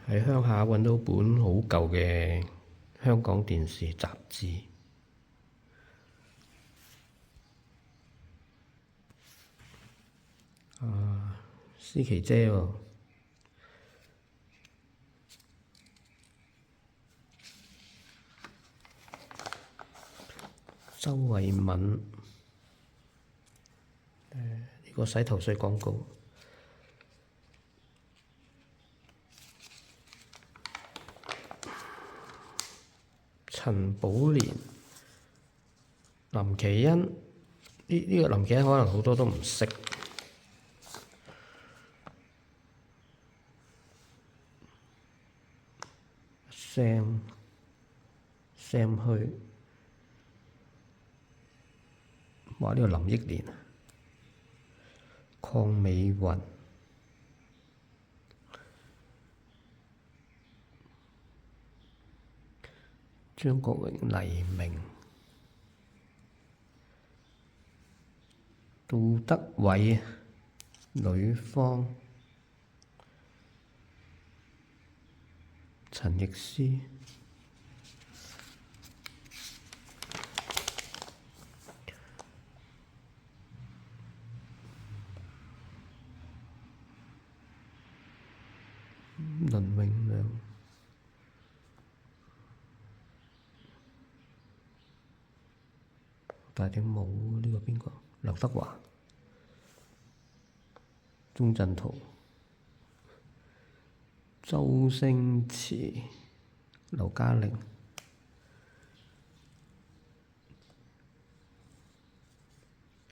喺鄉下揾到本好舊嘅香港電視雜誌，思琪姐喎，周慧敏，呢個洗頭水廣告，陳寶蓮、林奇恩，呢個林奇恩可能好多都唔識。Sam 去，哇！呢個林憶蓮，鄺美雲，張國榮、黎明，杜德偉，呂方，陳奕詩，倫永亮，戴頂帽，呢個邊個？劉德華，鐘鎮濤，周星馳，劉嘉玲，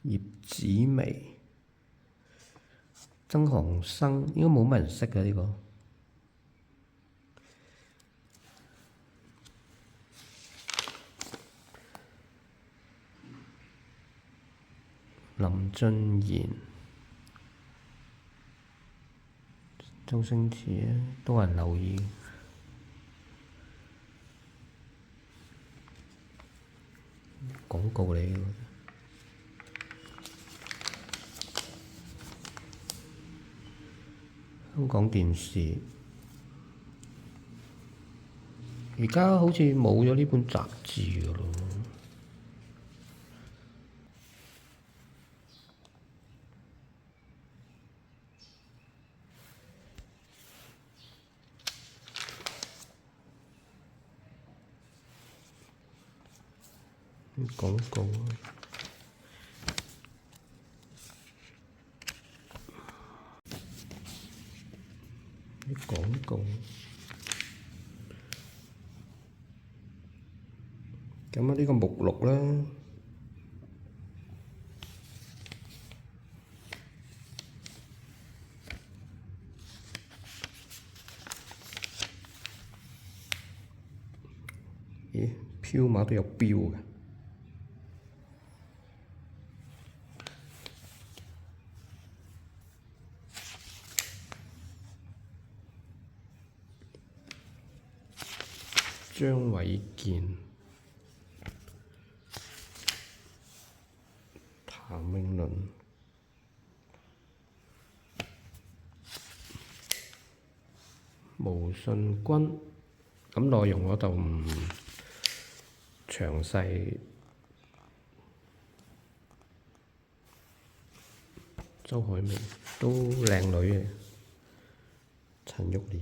葉子楣，曾航生，應該冇乜人識嘅呢個。林俊賢、周星馳多人留意。廣告嚟嘅，香港電視而家好似冇咗呢本雜誌㗎咯。廣告啊！啲廣告，咁啊呢個目錄啦，咦，標碼都有標嘅。張衛健、譚詠麟、毛舜筠，咁內容我就唔詳細。周海媚都靚女嘅，陳玉蓮。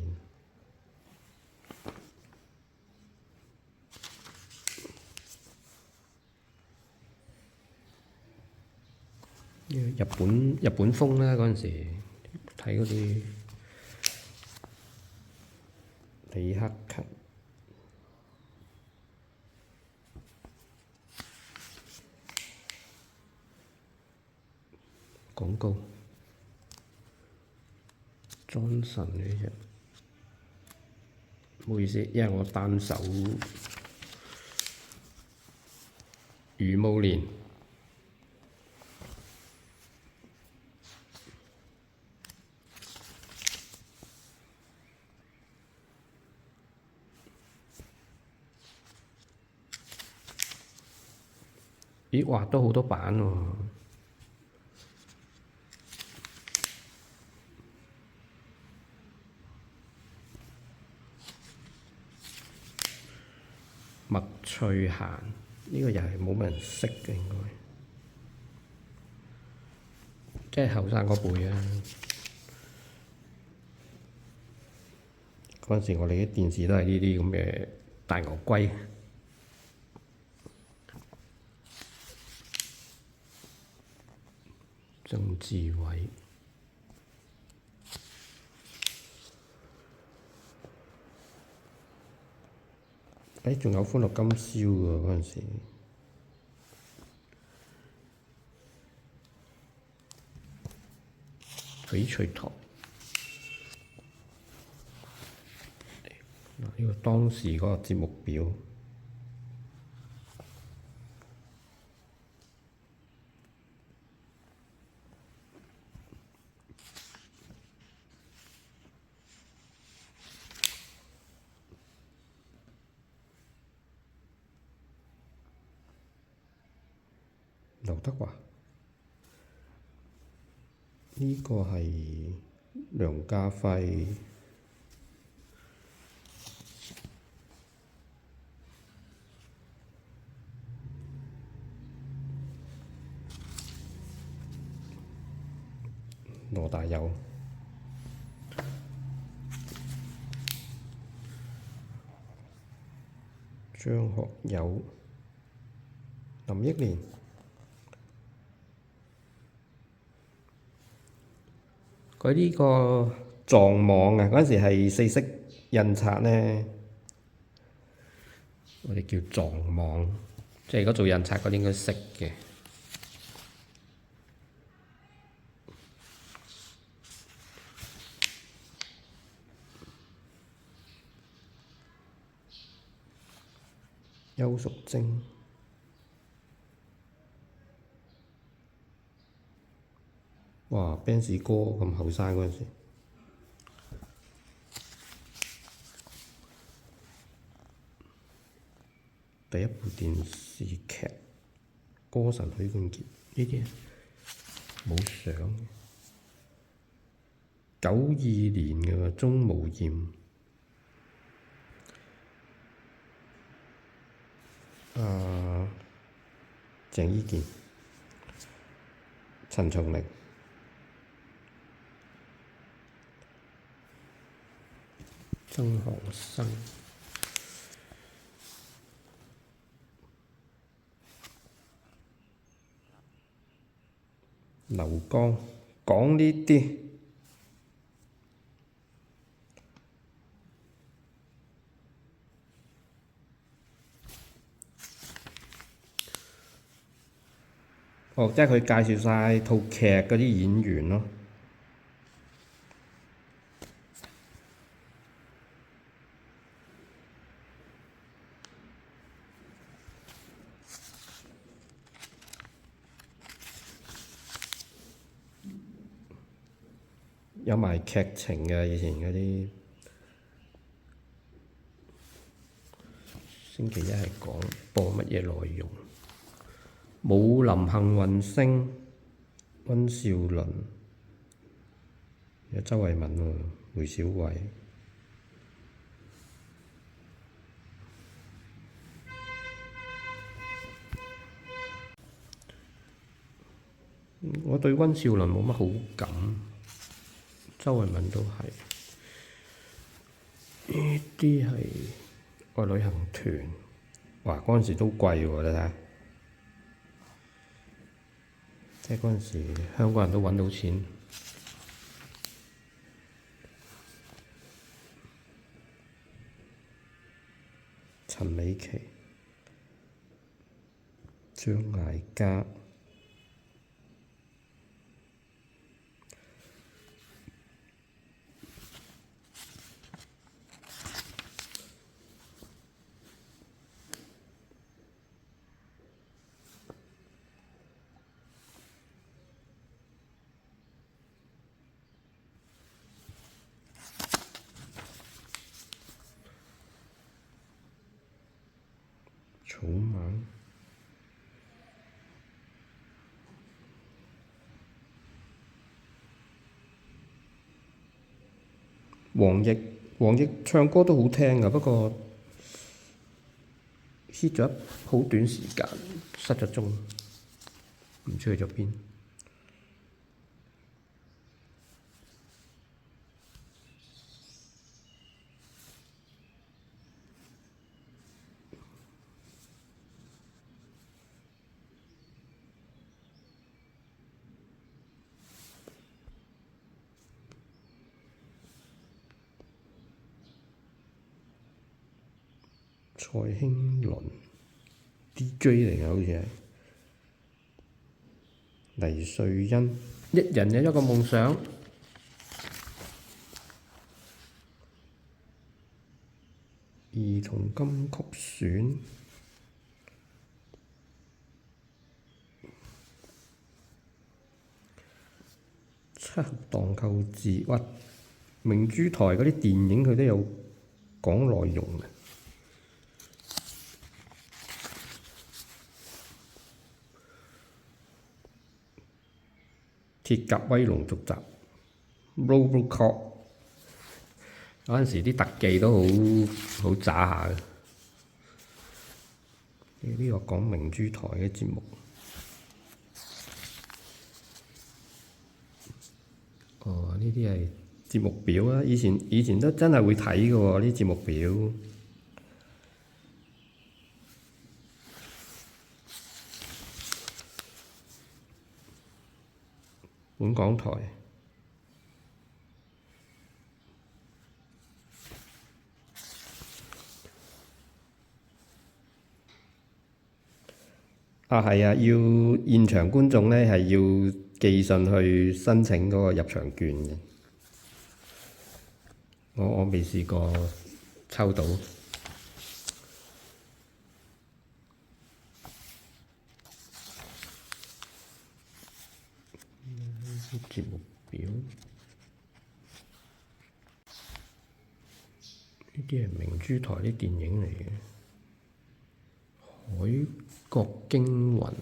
日本風啦，嗰陣時睇嗰啲李克勤廣告，Johnson 呢隻，唔好意思，因為我單手余慕蓮。咦，哇，都好多版喎！麥翠嫻呢個又係冇乜人識嘅，應該即係後生嗰輩啊。嗰陣時我哋啲電視都係呢啲咁嘅大牛龜。曾志偉，仲有歡樂今宵喎嗰陣時。翡翠台，呢個當時嗰個節目表。劉德華，呢個係梁家輝。羅大佑，張學友，林憶蓮。佢呢個撞網啊！嗰陣時係四色印刷呢，我哋叫撞網，即係如果做印刷嗰啲應該識嘅。邱淑貞，哇！Benz 哥咁後生嗰陣時，第一部電視劇《歌神許冠傑》呢啲冇相嘅。92年嘅喎，鍾無艷。鄭伊健、陳松伶、曾航生、劉江，講呢啲即係佢介紹晒套劇嗰啲演員咯。有埋劇情嘅，以前嗰啲星期一係講播乜嘢內容？武林幸運星、溫兆倫，有周慧敏喎，梅小惠。我對溫兆倫冇乜好感，周慧敏都係。呢啲係個旅行團，哇！嗰陣時都貴喎，你睇下。即係嗰陣時，香港人都揾到錢。陳美琪、張艾嘉、草蜢、黃奕唱歌都好聽㗎，不過 hit 咗好短時間，失咗蹤，唔知去咗邊。蔡興倫 DJ 嚟嘅好似係黎瑞恩，一人有一個夢想。兒童金曲選，七俠蕩寇志，哇！明珠台嗰啲電影佢都有講內容嘅。鐵甲威龍續集 RoboCop 嗰陣時啲特技都好渣下嘅。呢個講明珠台嘅節目。哦，呢啲係節目表啊！以前都真係會睇嘅喎，呢啲節目表。本港台啊，係啊，要現場觀眾咧係要寄信去申請嗰個入場券嘅。我未試過抽到。節目表呢啲係明珠台啲電影嚟嘅，《海角驚魂》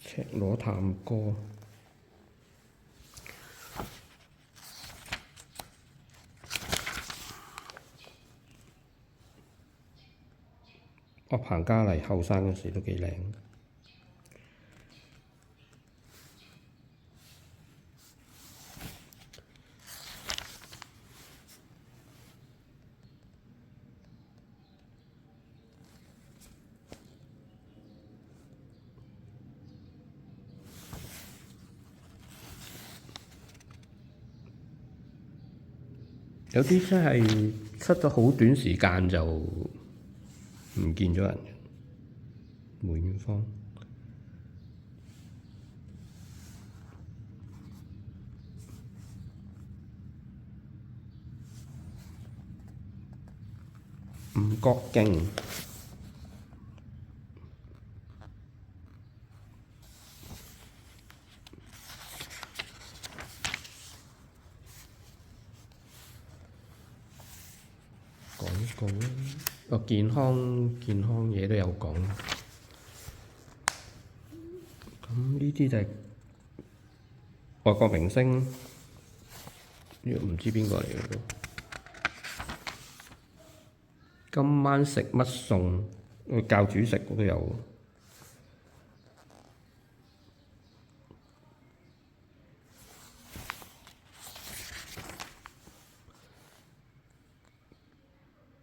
赤裸探戈。彭嘉麗後生嗰時都幾靚。有啲真係出咗好短時間就唔見咗人嘅。梅艷芳、吳國敬、廣告啦，健康嘢都有講。咁呢啲就係外國明星，呢個唔知邊個嚟嘅都。今晚食乜餸？教煮食我都有。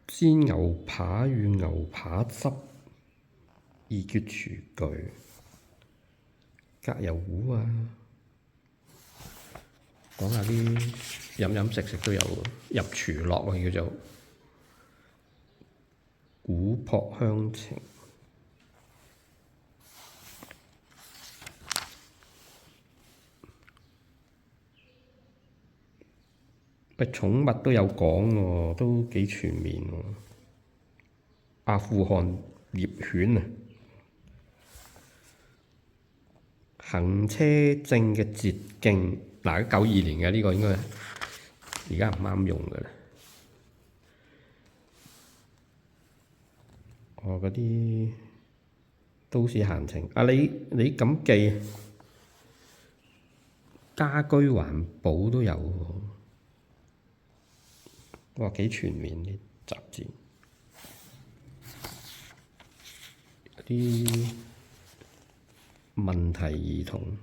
煎牛扒與牛扒汁，二絕廚具，隔油壺啊！講下啲飲食都有，入廚樂啊叫做古樸鄉情。寵物都有講喎，都幾全面喎。阿富汗獵犬啊，行車證嘅捷徑，嗱，92年嘅呢個應該而家唔啱用㗎啦。嗰啲都市閒情，你咁記家居環保都有喎，哇幾全面啲雜誌，啲問題兒童、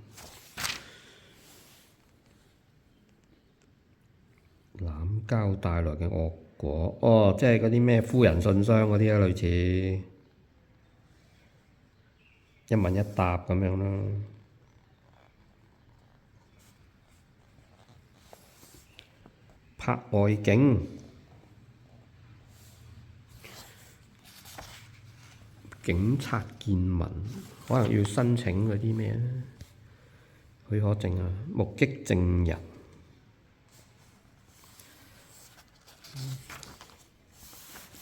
濫交帶來嘅惡果，哦，即係嗰啲咩夫人信箱嗰啲啊，類似一問一答咁樣咯。拍外景，警察見聞，可能要申請嗰啲咩許可證啊，目擊證人。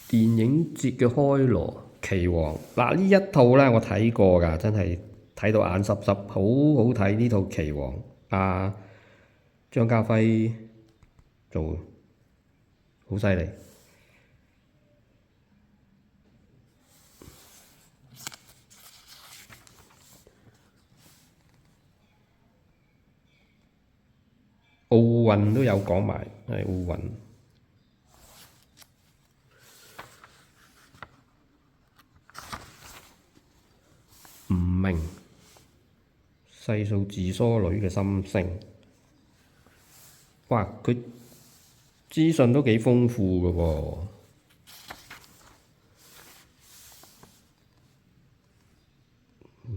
電影節嘅開鑼，棋王嗱呢一套咧，我睇過㗎，真係睇到眼濕濕，好好睇呢套棋王。張家輝做好犀利。奧運都有講埋，係奧運。唔明細數自梳女嘅心聲，哇！佢資訊都幾豐富㗎喎。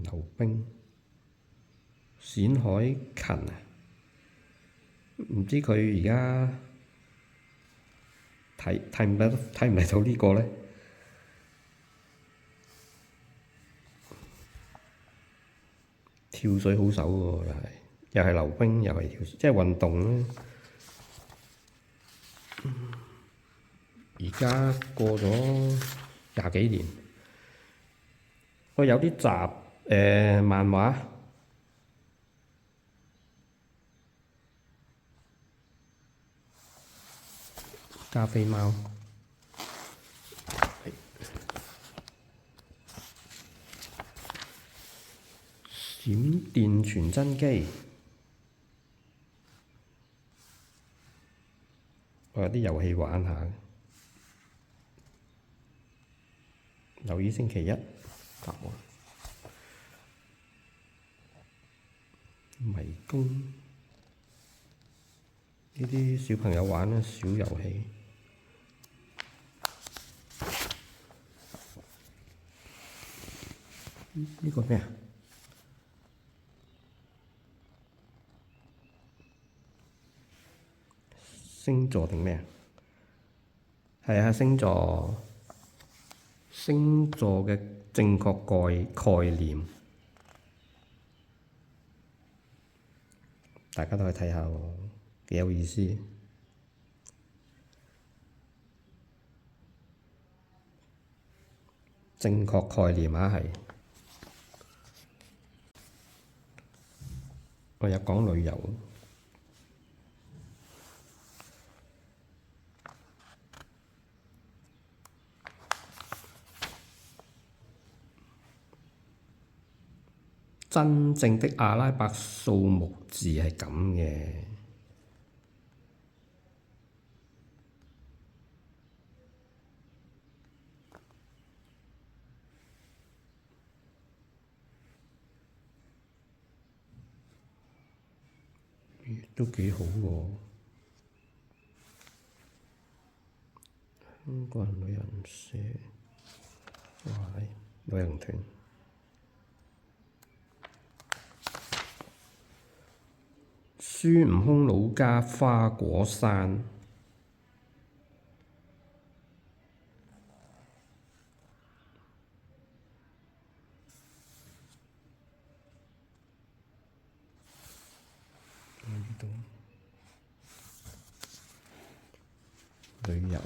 溜冰，冼海芹啊，唔知佢而家睇唔睇到呢個咧？跳水好手喎，又係溜冰，又係跳水，即係運動咧。而家過咗廿幾年，有啲集漫畫，加菲貓，閃電傳真機，我有啲遊戲玩下。留意星期一答案。迷宮呢啲小朋友玩嘅小遊戲。呢個咩啊？星座定咩啊？係啊，星座嘅正確概念，大家都去睇下喎，幾有意思。正確概念啊，係。我有講旅遊。真正的阿拉伯數目字係咁嘅，都幾好喎。香港人旅行社，哇！旅行團。孫悟空老家花果山，呢度旅遊。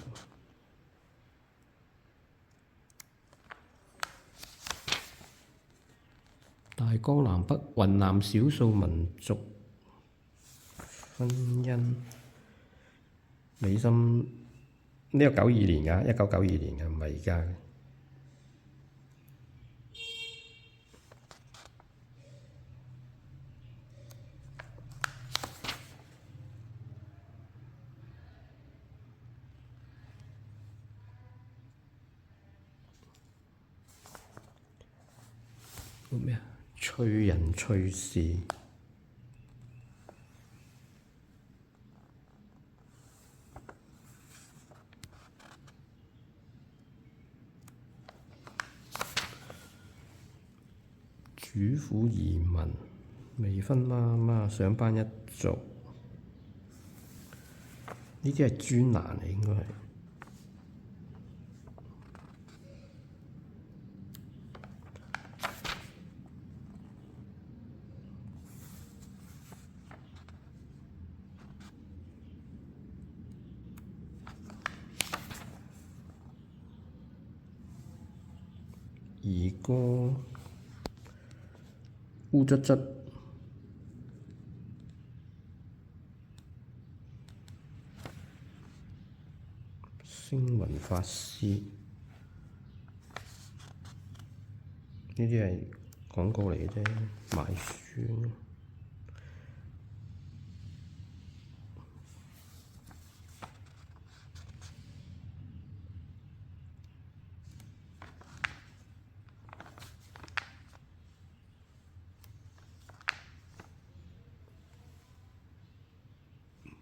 大江南北雲南少數民族婚姻，美心呢個92年㗎，1992年㗎，唔係而家嘅。個咩啊？趣人趣事。主婦移民，未婚媽媽，上班一族，呢啲係專欄嚟，應該係。兒歌，烏卒卒，星雲法師，呢啲係廣告嚟嘅啫，賣書。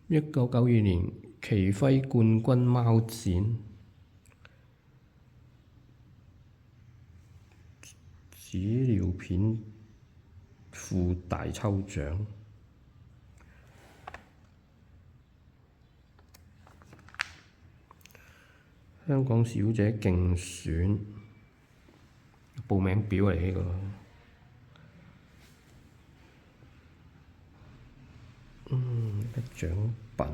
1992年奇輝冠軍貓展，紙尿片褲大抽獎，香港小姐競選報名表嚟呢個。獎品，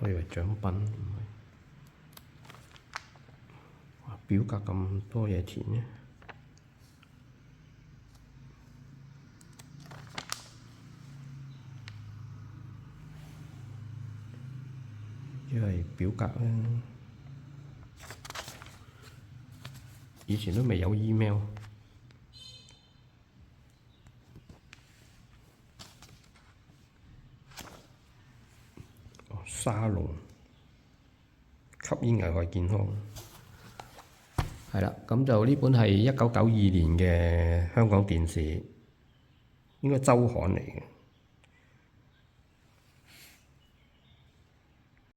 我以為獎品，唔係。哇！表格咁多嘢填嘅，因為表格咧，以前都未有 email。沙龍吸煙危害健康，係啦，咁就呢本係1992年嘅香港電視，應該週刊嚟嘅。